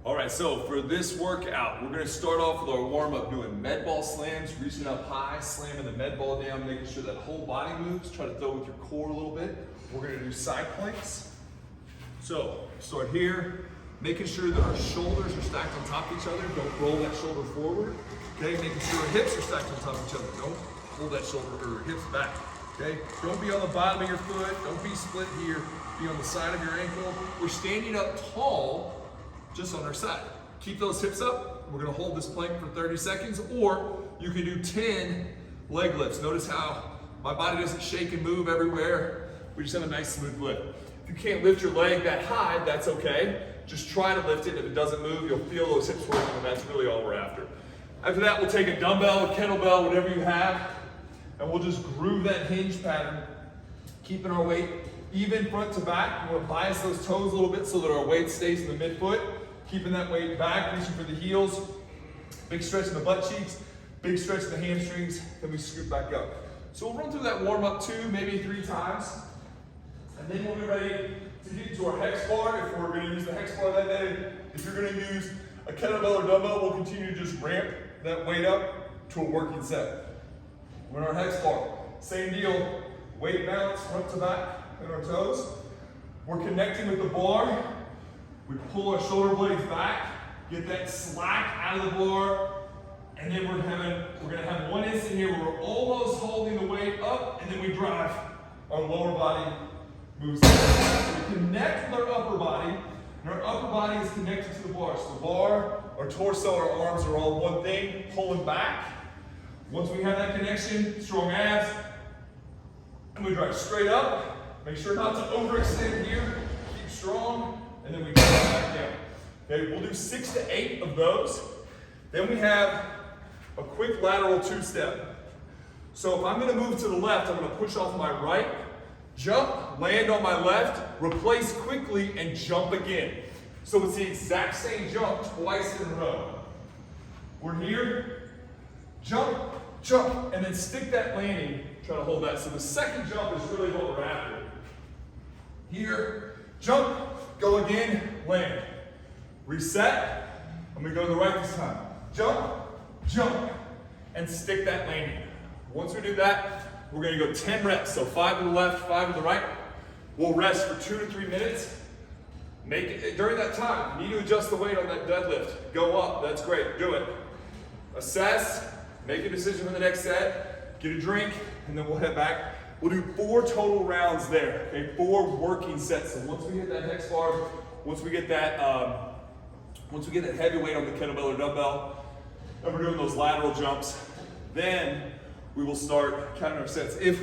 All right, so for this workout, we're gonna start off with our warm-up doing med ball slams, reaching up high, slamming the med ball down, making sure that whole body moves. Try to throw with your core a little bit. We're gonna do side planks. So start here, making sure that our shoulders are stacked on top of each other. Don't roll that shoulder forward. Okay, making sure our hips are stacked on top of each other. Don't pull that shoulder or hips back. Okay, don't be on the bottom of your foot. Don't be split here. Be on the side of your ankle. We're standing up tall, just on our side. Keep those hips up. We're gonna hold this plank for 30 seconds, or you can do 10 leg lifts. Notice how my body doesn't shake and move everywhere. We just have a nice smooth lift. If you can't lift your leg that high, that's okay. Just try to lift it. If it doesn't move, you'll feel those hips working, and that's really all we're after. After that, we'll take a dumbbell, a kettlebell, whatever you have, and we'll just groove that hinge pattern, keeping our weight even front to back. We're gonna bias those toes a little bit so that our weight stays in the midfoot. Keeping that weight back, reaching for the heels. Big stretch in the butt cheeks, big stretch in the hamstrings, then we scoot back up. So we'll run through that warm up 2, maybe 3 times. And then we'll be ready to get into our hex bar if we're gonna use the hex bar that day. If you're gonna use a kettlebell or dumbbell, we'll continue to just ramp that weight up to a working set. We're in our hex bar, same deal, weight balance front to back in our toes. We're connecting with the bar. We pull our shoulder blades back, get that slack out of the bar, and then we're gonna have one instant here where we're almost holding the weight up, and then we drive. Our lower body moves down. So we connect with our upper body, and our upper body is connected to the bar. So the bar, our torso, our arms are all one thing, pulling back. Once we have that connection, strong abs, and we drive straight up. Make sure not to overextend here. Keep strong. And then we drop back down. Okay, we'll do 6 to 8 of those. Then we have a quick lateral 2-step. So if I'm gonna move to the left, I'm gonna push off my right, jump, land on my left, replace quickly, and jump again. So it's the exact same jump twice in a row. We're here, jump, jump, and then stick that landing, try to hold that. So the second jump is really what we're after. Here, jump, go again, land. Reset, and we go to the right this time. Jump, jump, and stick that landing. Once we do that, we're gonna go 10 reps. So 5 to the left, 5 to the right. We'll rest for 2 to 3 minutes. During that time, you need to adjust the weight on that deadlift. Go up, that's great, do it. Assess, make a decision for the next set, get a drink, and then we'll head back. We'll do 4 total rounds there, okay? 4 working sets. So once we hit that hex bar, once we get that heavy weight on the kettlebell or dumbbell, and we're doing those lateral jumps, then we will start counting our sets. If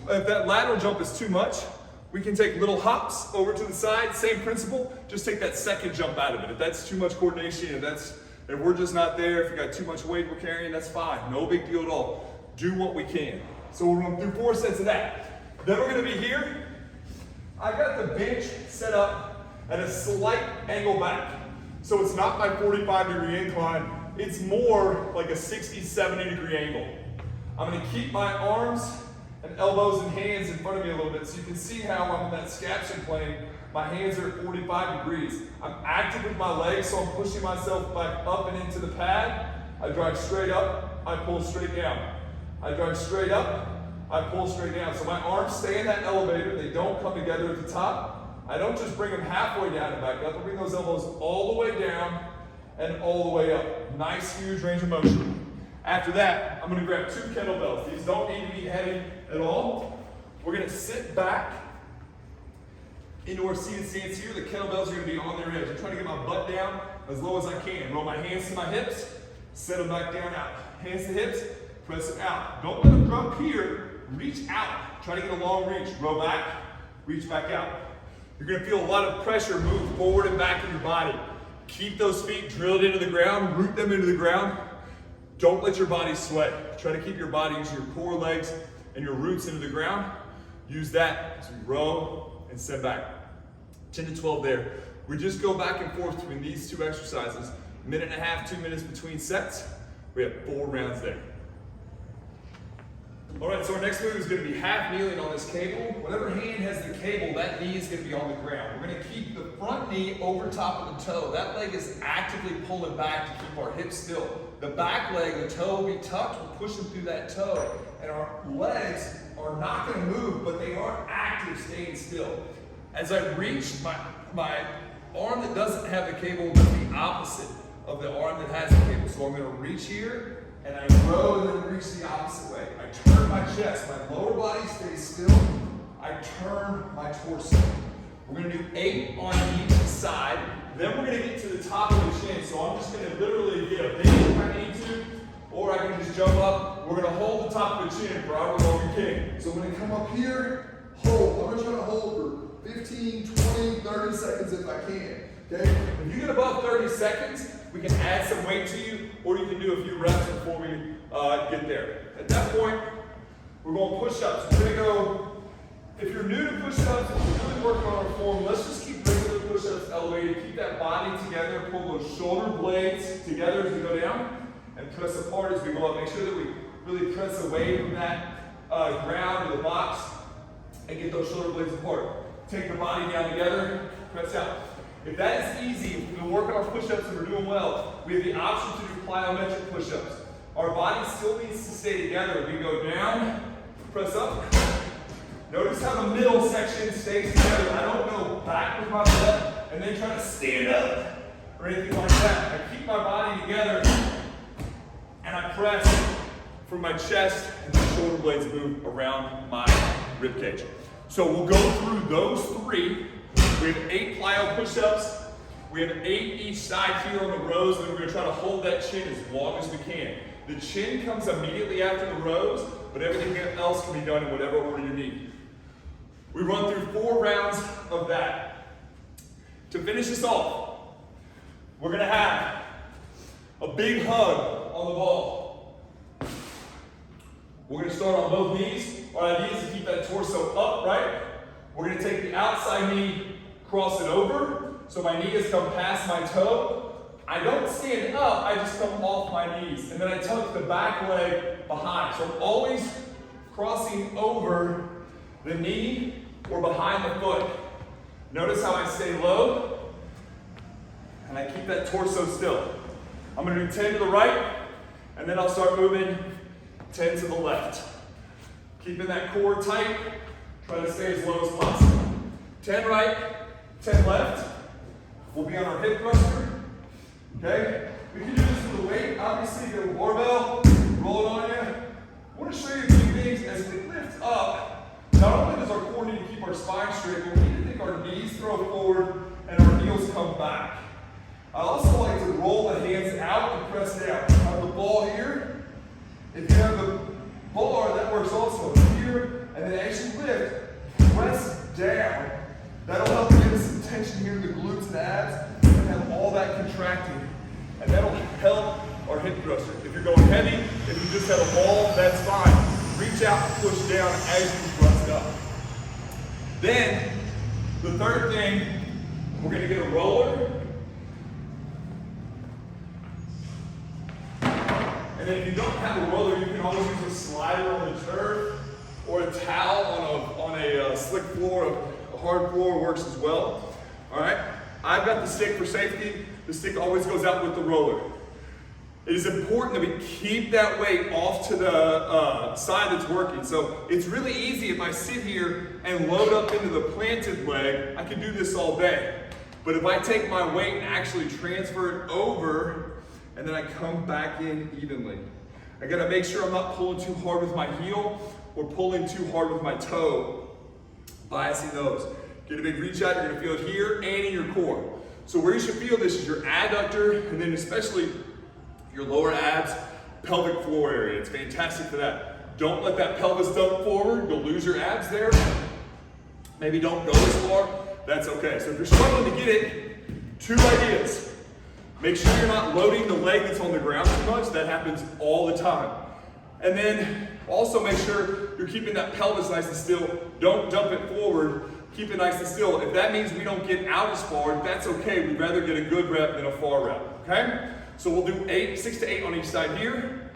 that lateral jump is too much, we can take little hops over to the side, same principle, just take that second jump out of it. If that's too much coordination, if we're just not there, if you got too much weight we're carrying, that's fine, no big deal at all. Do what we can. So we're going to do 4 sets of that. Then we're going to be here. I got the bench set up at a slight angle back. So it's not my 45-degree incline. It's more like a 60, 70-degree angle. I'm going to keep my arms and elbows and hands in front of me a little bit so you can see how I'm in that scaption plane. My hands are at 45 degrees. I'm active with my legs, so I'm pushing myself back up and into the pad. I drive straight up, I pull straight down. I drive straight up, I pull straight down. So my arms stay in that elevator, they don't come together at the top. I don't just bring them halfway down and back up, I bring those elbows all the way down and all the way up. Nice, huge range of motion. After that, I'm gonna grab 2 kettlebells. These don't need to be heavy at all. We're gonna sit back into our seated stance here. The kettlebells are gonna be on their edge. I'm trying to get my butt down as low as I can. Roll my hands to my hips, set them back down out. Hands to hips, press it out. Don't let them drop here. Reach out. Try to get a long reach. Row back, reach back out. You're gonna feel a lot of pressure move forward and back in your body. Keep those feet drilled into the ground, root them into the ground. Don't let your body sweat. Try to keep your body using your core legs and your roots into the ground. Use that as we row and set back. 10 to 12 there. We just go back and forth between these 2 exercises. 1.5 minutes, 2 minutes between sets. We have 4 rounds there. All right, so our next move is going to be half kneeling on this cable. Whatever hand has the cable, that knee is going to be on the ground. We're going to keep the front knee over top of the toe. That leg is actively pulling back to keep our hips still. The back leg, the toe will be tucked. We're pushing through that toe. And our legs are not going to move, but they are active, staying still. As I reach, my arm that doesn't have the cable will be the opposite of the arm that has the cable. So I'm going to reach here, and I row and then reach the opposite way. I turn my chest, my lower body stays still. I turn my torso. We're going to do 8 on each side. Then we're going to get to the top of the chin. So I'm just going to literally get a bend if I need to, or I can just jump up. We're going to hold the top of the chin for however long we can. So I'm going to come up here, hold. I'm going to try to hold for 15, 20, 30 seconds if I can. Okay? If you get above 30 seconds, we can add some weight to you, or you can do a few reps before we get there. At that point, we're going push-ups. We're going to go, if you're new to push-ups, if you're really working on our form, let's just keep regular push-ups elevated. Keep that body together. Pull those shoulder blades together as we go down, and press apart as we go up. Make sure that we really press away from that ground or the box, and get those shoulder blades apart. Take the body down together, press out. If that is easy, if we've been working our push-ups and we're doing well, we have the option to do plyometric push-ups. Our body still needs to stay together. We go down, press up. Notice how the middle section stays together. I don't go back with my butt and then try to stand up or anything like that. I keep my body together and I press from my chest and the shoulder blades move around my rib cage. So we'll go through those 3. We have 8 plyo push-ups. We have 8 each side here on the rows, and then we're going to try to hold that chin as long as we can. The chin comes immediately after the rows, but everything else can be done in whatever order you need. We run through 4 rounds of that. To finish this off, we're going to have a big hug on the ball. We're going to start on both knees. Our idea is to keep that torso upright. We're going to take the outside knee, cross it over, so my knee has come past my toe. I don't stand up, I just come off my knees, and then I tuck the back leg behind. So I'm always crossing over the knee or behind the foot. Notice how I stay low, and I keep that torso still. I'm going to do 10 to the right, and then I'll start moving 10 to the left. Keeping that core tight, try to stay as low as possible. 10 right, 10 left. We'll be on our hip thruster. Okay? We can do this with the weight. Obviously, the barbell, roll it on you. I want to show you a few things as we lift up. Not only does our core need to keep our spine straight, but we need to think our knees throw forward and our heels come back. I also like to roll the hands out and press down. I have the ball here. If you have the bar, that works also here. And then as you lift, press down. That'll help give us some tension here in the glutes and abs and have all that contracting. And that'll help our hip thruster. If you're going heavy, if you just have a ball, that's fine. Reach out and push down as you thrust up. Then, the third thing, we're going to get a roller. And then if you don't have a roller, you can always use a slider on the turf or a towel on a slick floor. A hard floor works as well. All right, I've got the stick for safety. The stick always goes out with the roller. It is important that we keep that weight off to the side that's working. So it's really easy if I sit here and load up into the planted leg, I can do this all day. But if I take my weight and actually transfer it over, and then I come back in evenly. I gotta make sure I'm not pulling too hard with my heel or pulling too hard with my toe. Biasing those. Get a big reach out, you're gonna feel it here and in your core. So where you should feel this is your adductor and then especially your lower abs, pelvic floor area. It's fantastic for that. Don't let that pelvis dump forward, you'll lose your abs there. Maybe don't go as far, that's okay. So if you're struggling to get it, 2 ideas. Make sure you're not loading the leg that's on the ground too much. That happens all the time. And then also make sure you're keeping that pelvis nice and still. Don't dump it forward. Keep it nice and still. If that means we don't get out as far, that's okay. We'd rather get a good rep than a far rep, okay? So we'll do 6 to 8 on each side here.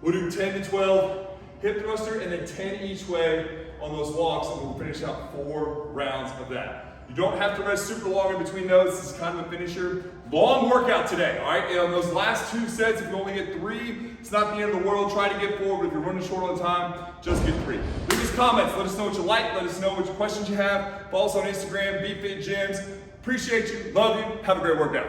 We'll do 10 to 12 hip thruster, and then 10 each way on those walks, and we'll finish out 4 rounds of that. You don't have to rest super long in between those. This is kind of a finisher. Long workout today, all right? And on those last 2 sets, if you only get 3, it's not the end of the world. Try to get 4, but if you're running short on time, just get 3. Leave us comments. Let us know what you like. Let us know which questions you have. Follow us on Instagram, BFitGyms. Appreciate you. Love you. Have a great workout.